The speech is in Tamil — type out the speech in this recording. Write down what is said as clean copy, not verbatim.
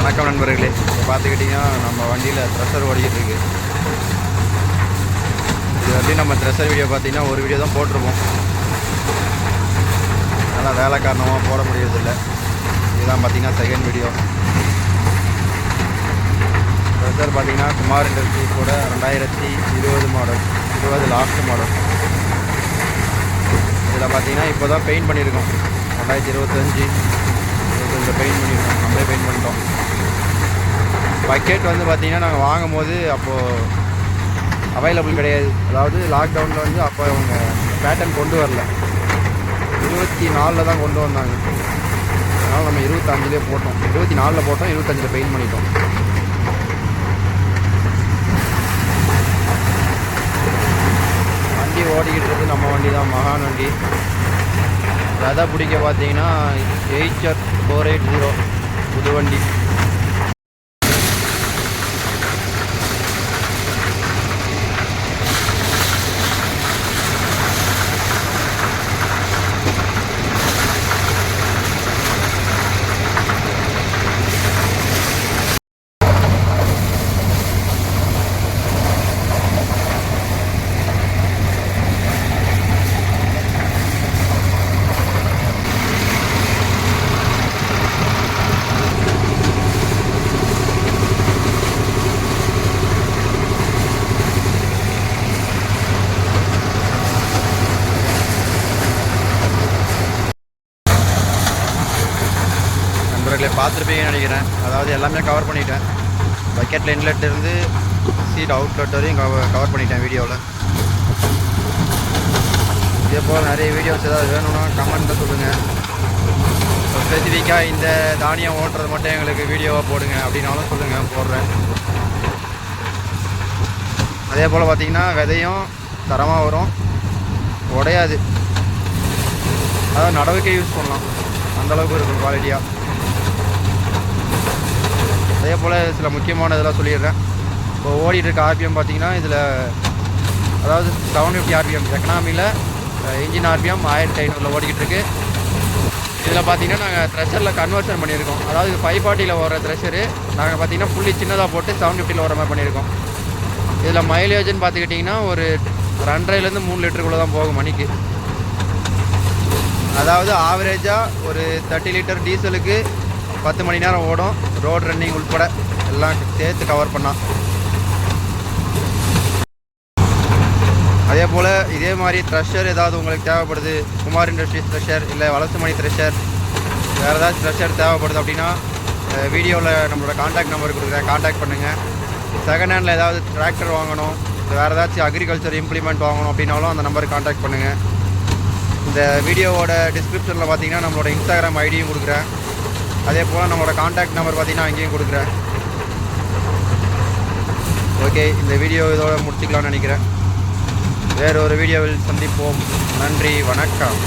வணக்கம் நண்பர்களே. இப்போ பார்த்துக்கிட்டிங்கன்னா நம்ம வண்டியில் த்ரெஷர் ஓடிக்கிட்டு இருக்கு. இது வந்து நம்ம த்ரெஷர் வீடியோ பார்த்திங்கன்னா ஒரு வீடியோ தான் போட்டிருப்போம். அதனால் வேலை காரணமாக போட முடியறதில்லை. இதுதான் பார்த்திங்கன்னா செகண்ட் வீடியோ. த்ரெஷர் பார்த்திங்கன்னா குமார் இண்டஸ்ட்ரீஸ் கூட 2020 மாடல், 20 லாஸ்ட் மாடல். இதில் பார்த்திங்கன்னா இப்போ தான் பெயிண்ட் பண்ணியிருக்கோம். 2025 பெயிண்ட் பண்ணியிருக்கோம், நம்மளே பெயிண்ட் பண்ணிட்டோம். பக்கெட் வந்து பார்த்திங்கன்னா நாங்கள் வாங்கும் போது அப்போது அவைலபிள் கிடையாது. அதாவது லாக்டவுனில் வந்து அப்போ அவங்க பேட்டர்ன் கொண்டு வரல, 24 தான் கொண்டு வந்தாங்க. அதனால் நம்ம 25 போட்டோம், 24 போட்டோம், 25 பெயிண்ட் பண்ணிட்டோம். வண்டி ஓடிக்கிட்டு இருக்குது நம்ம வண்டி தான், மகான் வண்டி. விதை பிடிக்க பார்த்தீங்கன்னா HR 480 புது வண்டி. நண்பர்களே, பார்த்துருப்பீங்கன்னு நினைக்கிறேன். அதாவது எல்லாமே கவர் பண்ணிட்டேன். பக்கெட்டில் இன்லெட் இருந்து சீட் அவுட்லெட் வரையும் கவர் பண்ணிட்டேன் வீடியோவில். இதே போல் நிறைய வீடியோஸ் ஏதாவது வேணும்னா கமெண்ட்டில் சொல்லுங்கள். ஸ்பெசிஃபிக்காக இந்த தானியம் ஓட்டுறது மட்டும் எங்களுக்கு வீடியோவாக போடுங்க அப்படின்னாலும் சொல்லுங்கள், போடுறேன். அதே போல் பார்த்திங்கன்னா விதையும் தரமாக வரும், உடையாது. அதாவது நடவுக்கே யூஸ் பண்ணலாம், அந்தளவுக்கு இருக்கும் குவாலிட்டியாக. அதே போல் சில முக்கியமான இதெல்லாம் சொல்லிடுறேன். இப்போ ஓடிட்டு இருக்க ஆர்பிஎம் பார்த்திங்கன்னா இதில் அதாவது 750 ஆர்பிஎம் எக்கனாமியில், இன்ஜின் ஆர்பிஎம் 1500 ஓடிக்கிட்டு இருக்குது. இதில் பார்த்திங்கன்னா நாங்கள் த்ரெஷரில் கன்வர்ஷன் பண்ணியிருக்கோம். அதாவது 540 வர த்ரெஷரு நாங்கள் பார்த்திங்கன்னா புள்ளி சின்னதாக போட்டு 750 வர மாதிரி பண்ணியிருக்கோம். இதில் மைலேஜ்னு பார்த்துக்கிட்டிங்கன்னா ஒரு 2.5 3 லிட்டருக்குள்ளே தான் போகும் மணிக்கு. அதாவது ஆவரேஜாக ஒரு 30 லிட்டர் டீசலுக்கு 10 மணி நேரம் ஓடும், ரோட் ரன்னிங் உள்பட எல்லாம் சேர்த்து கவர் பண்ணால். அதே போல் இதே மாதிரி த்ரெஷர் ஏதாவது உங்களுக்கு தேவைப்படுது, குமார் இண்டஸ்ட்ரீஸ் த்ரெஷர் இல்லை வலசுமணி த்ரெஷர், வேறு ஏதாச்சும் த்ரெஷர் தேவைப்படுது அப்படின்னா வீடியோவில் நம்மளோட காண்டாக்ட் நம்பர் கொடுக்குறேன், காண்டாக்ட் பண்ணுங்கள். செகண்ட் ஹேண்டில் ஏதாவது டிராக்டர் வாங்கணும், வேறு ஏதாச்சும் அக்ரிகல்ச்சர் இம்ப்ளிமெண்ட் வாங்கணும் அப்படின்னாலும் அந்த நம்பருக்கு காண்டாக்ட் பண்ணுங்கள். இந்த வீடியோவோட டிஸ்கிரிப்ஷனில் பார்த்தீங்கன்னா நம்மளோட இன்ஸ்டாகிராம் ஐடியும் கொடுக்குறேன். அதே போல் நம்மளோட காண்டாக்ட் நம்பர் பார்த்தீங்கன்னா அங்கேயும் கொடுக்குறேன். ஓகே, இந்த வீடியோ இதோட முடிச்சுக்கலாம்னு நினைக்கிறேன். வேறு ஒரு வீடியோவில் சந்திப்போம். நன்றி, வணக்கம்.